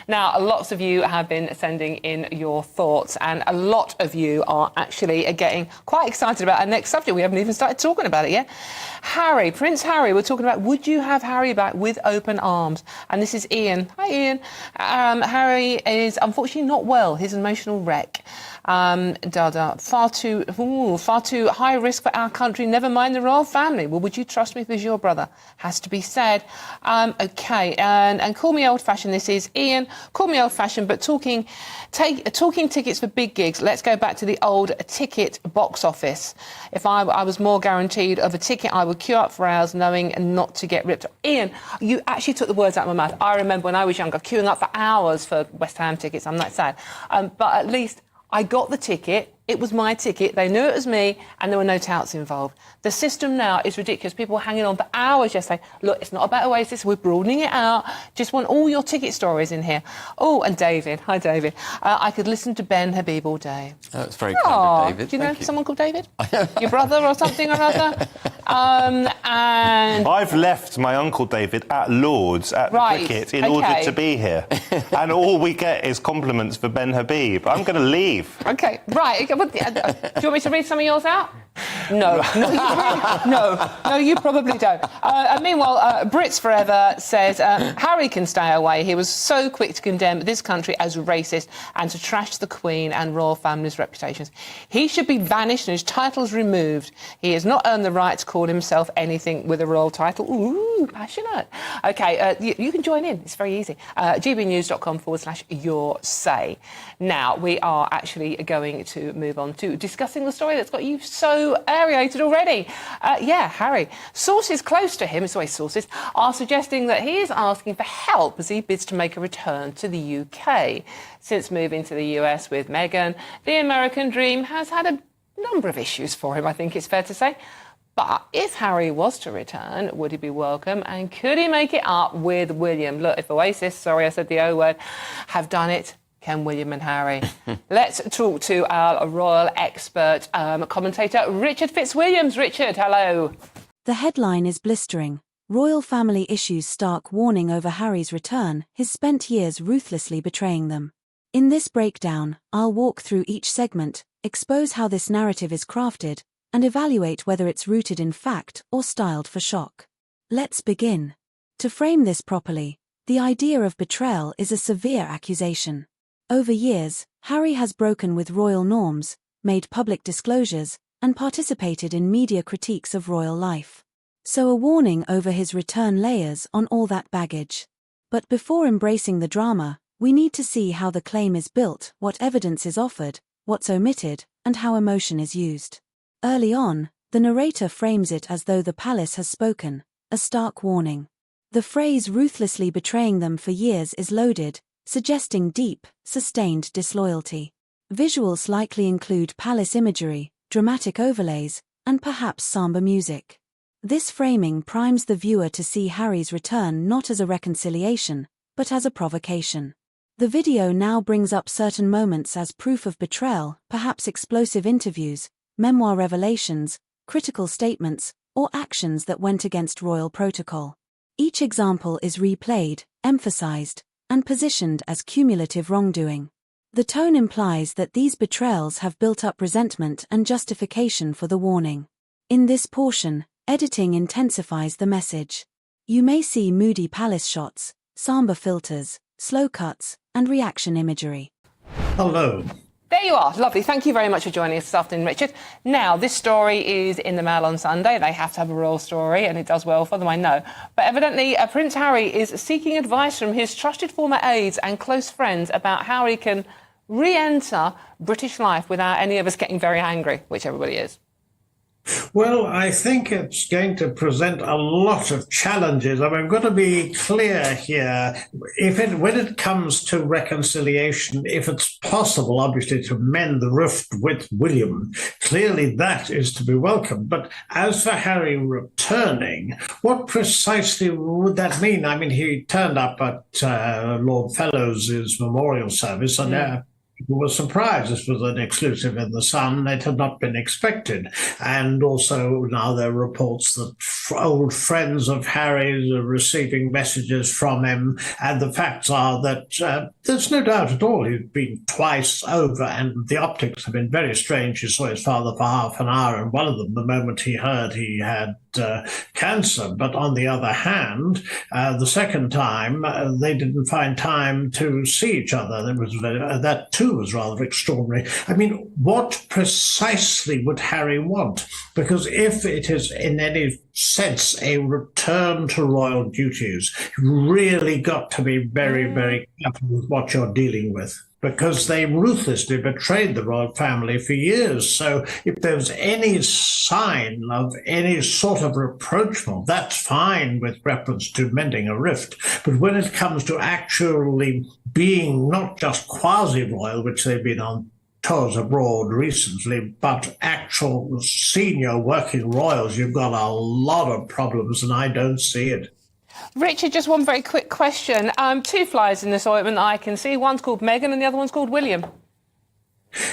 Now, lots of you have been sending in your thoughts, and a lot of you are actually getting quite excited about our next subject. We haven't even started talking about it yet. Harry, Prince Harry, we're talking about, would you have Harry back with open arms? And this is Ian. Hi, Ian. Harry is unfortunately not well. He's an emotional wreck. Far too high risk for our country, never mind the royal family. Well, would you trust me if it was your brother? Has to be said. OK, and call me old-fashioned. This is Ian. Call me old-fashioned, but talking tickets for big gigs, let's go back to the old ticket box office. If I was more guaranteed of a ticket, I would queue up for hours knowing not to get ripped. Ian, you actually took the words out of my mouth. I remember when I was younger, queuing up for hours for West Ham tickets. I'm that sad. But at least I got the ticket. It was my ticket. They knew it was me, and there were no touts involved. The system now is ridiculous. People were hanging on for hours just saying, look, it's not about Oasis. We're broadening it out. Just want all your ticket stories in here. Oh, and David. Hi, David. I could listen to Ben Habib all day. That's very kind of David. Do you know someone called David? Your brother or something or other? And I've left my Uncle David at Lord's at the cricket in order to be here. And all we get is compliments for Ben Habib. I'm going to leave. OK, right. Do you want me to read some of yours out? No. No, you probably don't. Meanwhile, Brits Forever says, Harry can stay away. He was so quick to condemn this country as racist and to trash the Queen and royal family's reputations. He should be banished and his titles removed. He has not earned the right to call himself anything with a royal title. Ooh, passionate. OK, you can join in. It's very easy. gbnews.com/your say. Now, we are actually going to move on to discussing the story that's got you so aerated already. Harry. Sources close to him, it's always sources, are suggesting that he is asking for help as he bids to make a return to the UK. Since moving to the US with Meghan, the American dream has had a number of issues for him, I think it's fair to say. But if Harry was to return, would he be welcome? And could he make it up with William? Look, if Oasis, sorry I said the O word, have done it, can William and Harry? Let's talk to our royal expert commentator, Richard Fitzwilliams. Richard, hello. The headline is blistering. Royal family issues stark warning over Harry's return, his spent years ruthlessly betraying them. In this breakdown, I'll walk through each segment, expose how this narrative is crafted, and evaluate whether it's rooted in fact or styled for shock. Let's begin. To frame this properly, the idea of betrayal is a severe accusation. Over years, Harry has broken with royal norms, made public disclosures, and participated in media critiques of royal life. So a warning over his return layers on all that baggage. But before embracing the drama, we need to see how the claim is built, what evidence is offered, what's omitted, and how emotion is used. Early on, the narrator frames it as though the palace has spoken, a stark warning. The phrase ruthlessly betraying them for years is loaded, suggesting deep, sustained disloyalty. Visuals likely include palace imagery, dramatic overlays, and perhaps samba music. This framing primes the viewer to see Harry's return not as a reconciliation, but as a provocation. The video now brings up certain moments as proof of betrayal, perhaps explosive interviews, memoir revelations, critical statements, or actions that went against royal protocol. Each example is replayed, emphasized, and positioned as cumulative wrongdoing. The tone implies that these betrayals have built up resentment and justification for the warning. In this portion, editing intensifies the message. You may see moody palace shots, samba filters, slow cuts, and reaction imagery. Hello. There you are. Lovely. Thank you very much for joining us this afternoon, Richard. Now, this story is in the Mail on Sunday. They have to have a royal story, and it does well for them, I know. But evidently, Prince Harry is seeking advice from his trusted former aides and close friends about how he can re-enter British life without any of us getting very angry, which everybody is. Well, I think it's going to present a lot of challenges. I mean, I've got to be clear here. When it comes to reconciliation, if it's possible, obviously, to mend the rift with William, clearly that is to be welcomed. But as for Harry returning, what precisely would that mean? I mean, he turned up at Lord Fellowes' memorial service, and people were surprised. This was an exclusive in The Sun. It had not been expected. And also now there are reports that old friends of Harry's are receiving messages from him, and the facts are that there's no doubt at all he's been twice over, and the optics have been very strange. He saw his father for half an hour, and one of them, the moment he heard he had cancer. But on the other hand, the second time, they didn't find time to see each other. That too was rather extraordinary. I mean, what precisely would Harry want? Because if it is in any sense a return to royal duties, you've really got to be very, very careful with what you're dealing with, because they ruthlessly betrayed the royal family for years. So if there's any sign of any sort of rapprochement, that's fine with reference to mending a rift. But when it comes to actually being not just quasi-royal, which they've been on tours abroad recently, but actual senior working royals, you've got a lot of problems, and I don't see it. Richard, just one very quick question. Two flies in this ointment I can see. One's called Meghan and the other one's called William.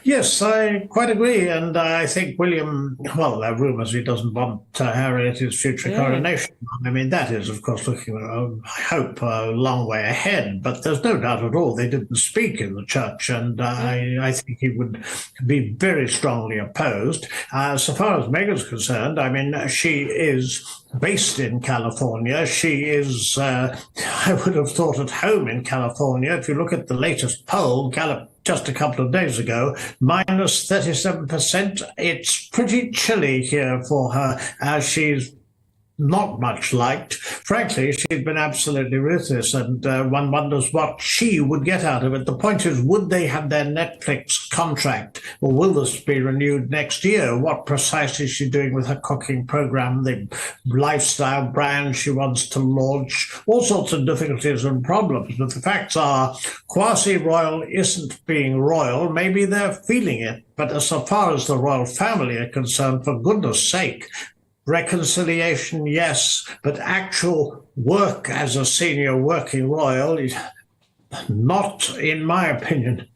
Yes, I quite agree. And I think William, well, there are rumours he doesn't want Harry at his future coronation. I mean, that is, of course, looking, I hope, a long way ahead. But there's no doubt at all they didn't speak in the church. And I think he would be very strongly opposed. So far as Meghan's concerned, I mean, she is based in California. She is, I would have thought, at home in California. If you look at the latest poll, Gallup, just a couple of days ago, minus 37%. It's pretty chilly here for her. She's not much liked. Frankly, she's been absolutely ruthless, and one wonders what she would get out of it. The point is, would they have their Netflix contract, or will this be renewed next year? What precisely is she doing with her cooking program, the lifestyle brand she wants to launch? All sorts of difficulties and problems. But the facts are, quasi-royal isn't being royal. Maybe they're feeling it. But as far as the royal family are concerned, for goodness sake, reconciliation, yes, but actual work as a senior working royal is not, in my opinion.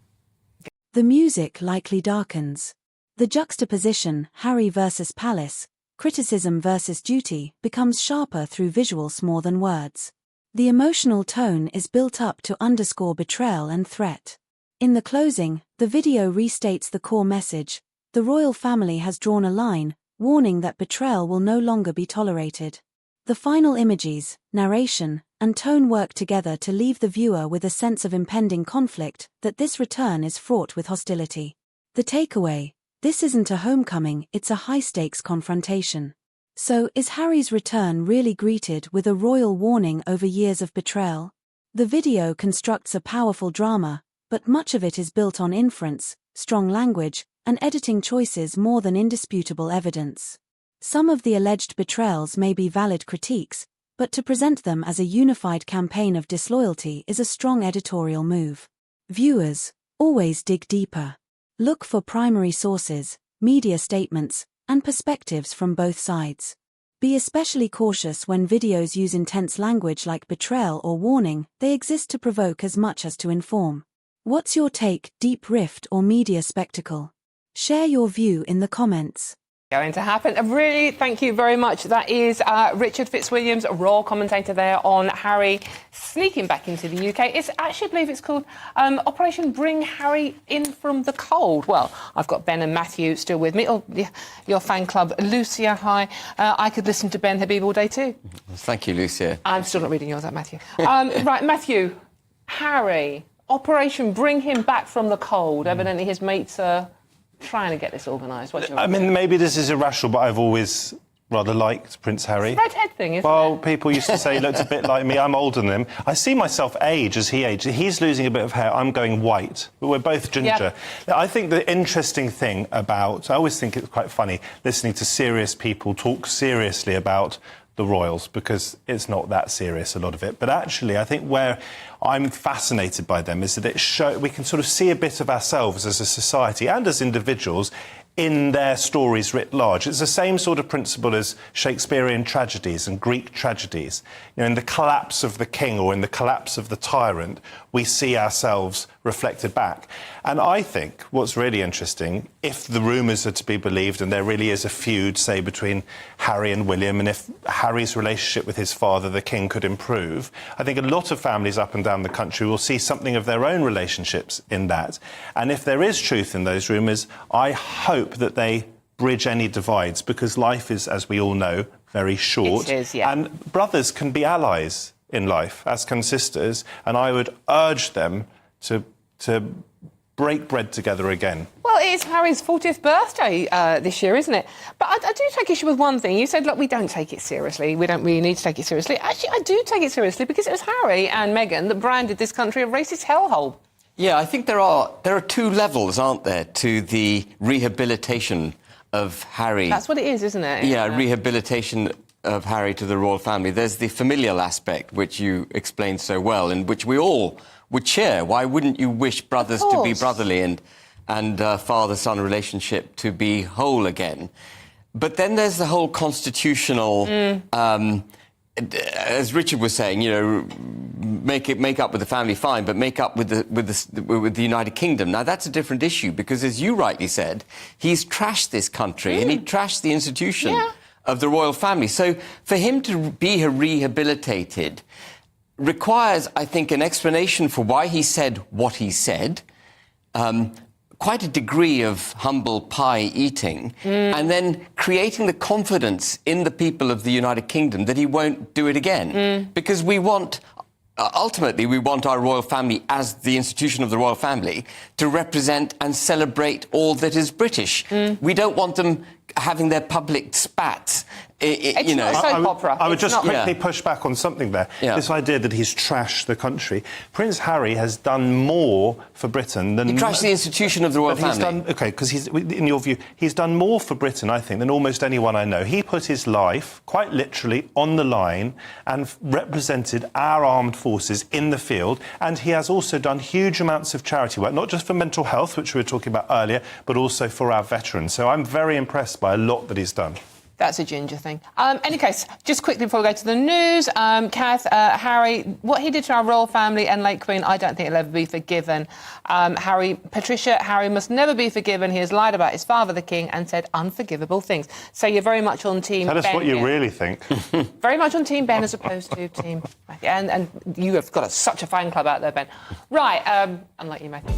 The music likely darkens. The juxtaposition, Harry versus Palace, criticism versus duty, becomes sharper through visuals more than words. The emotional tone is built up to underscore betrayal and threat. In the closing, the video restates the core message: the royal family has drawn a line, warning that betrayal will no longer be tolerated. The final images, narration, and tone work together to leave the viewer with a sense of impending conflict, that this return is fraught with hostility. The takeaway: this isn't a homecoming, it's a high-stakes confrontation. So, is Harry's return really greeted with a royal warning over years of betrayal? The video constructs a powerful drama, but much of it is built on inference, strong language, and editing choices more than indisputable evidence. Some of the alleged betrayals may be valid critiques, but to present them as a unified campaign of disloyalty is a strong editorial move. Viewers, always dig deeper. Look for primary sources, media statements, and perspectives from both sides. Be especially cautious when videos use intense language like betrayal or warning. They exist to provoke as much as to inform. What's your take, deep rift or media spectacle? Share your view in the comments. Going to happen. Really, thank you very much. That is Richard Fitzwilliams, royal commentator there on Harry sneaking back into the UK. It's actually, I believe it's called Operation Bring Harry In From the Cold. Well, I've got Ben and Matthew still with me. Oh, your fan club, Lucia, hi. I could listen to Ben Habib all day too. Thank you, Lucia. I'm still not reading yours out, Matthew. Right, Matthew, Harry, Operation Bring Him Back From the Cold. Evidently his mates are trying to get this organised. I mean, maybe this is irrational, but I've always rather liked Prince Harry. It's a redhead thing, isn't it? Well, people used to say he looked a bit like me. I'm older than him. I see myself age as he aged. He's losing a bit of hair. I'm going white. But we're both ginger. Yep. I think the interesting thing about... I always think it's quite funny listening to serious people talk seriously about the royals, because it's not that serious, a lot of it. But actually, I think where I'm fascinated by them is that we can sort of see a bit of ourselves as a society and as individuals in their stories writ large. It's the same sort of principle as Shakespearean tragedies and Greek tragedies. You know, in the collapse of the king or in the collapse of the tyrant, we see ourselves reflected back. And I think what's really interesting, if the rumours are to be believed and there really is a feud, say, between Harry and William, and if Harry's relationship with his father, the king, could improve, I think a lot of families up and down the country will see something of their own relationships in that. And if there is truth in those rumours, I hope that they bridge any divides, because life is, as we all know, very short. It is, yeah. And brothers can be allies in life, as can sisters, and I would urge them to break bread together again. Well, it's Harry's 40th birthday this year, isn't it? But I do take issue with one thing. You said, look, we don't take it seriously. We don't really need to take it seriously. Actually, I do take it seriously, because it was Harry and Meghan that branded this country a racist hellhole. Yeah, I think there are two levels, aren't there, to the rehabilitation of Harry. That's what it is, isn't it? Yeah, rehabilitation of Harry to the royal family. There's the familial aspect, which you explained so well, and which we all would share. Why wouldn't you wish brothers to be brotherly and father-son relationship to be whole again? But then there's the whole constitutional... as Richard was saying, you know, make up with the family, fine, but make up with the United Kingdom. Now that's a different issue, because, as you rightly said, he's trashed this country and he trashed the institution of the royal family. So for him to be rehabilitated requires, I think, an explanation for why he said what he said. Quite a degree of humble pie eating, and then creating the confidence in the people of the United Kingdom that he won't do it again. Because we want, ultimately, we want our royal family, as the institution of the royal family, to represent and celebrate all that is British. We don't want them having their public spats. It's not a soap opera. I would just quickly push back on something there. Yeah. This idea that he's trashed the country. Prince Harry has done more for Britain than... He trashed the institution of the royal family. He's done, OK, because he's, in your view, he's done more for Britain, I think, than almost anyone I know. He put his life, quite literally, on the line and represented our armed forces in the field. And he has also done huge amounts of charity work, not just for mental health, which we were talking about earlier, but also for our veterans. So I'm very impressed by a lot that he's done. That's a ginger thing. Any case, just quickly before we go to the news, Kath, Harry, what he did to our royal family and late Queen, I don't think it'll ever be forgiven. Patricia, Harry must never be forgiven. He has lied about his father, the king, and said unforgivable things. So you're very much on Team Ben. Tell us what you really think. Very much on Team Ben as opposed to Team Matthew. And you have got such a fan club out there, Ben. Right, unlike you, Matthew.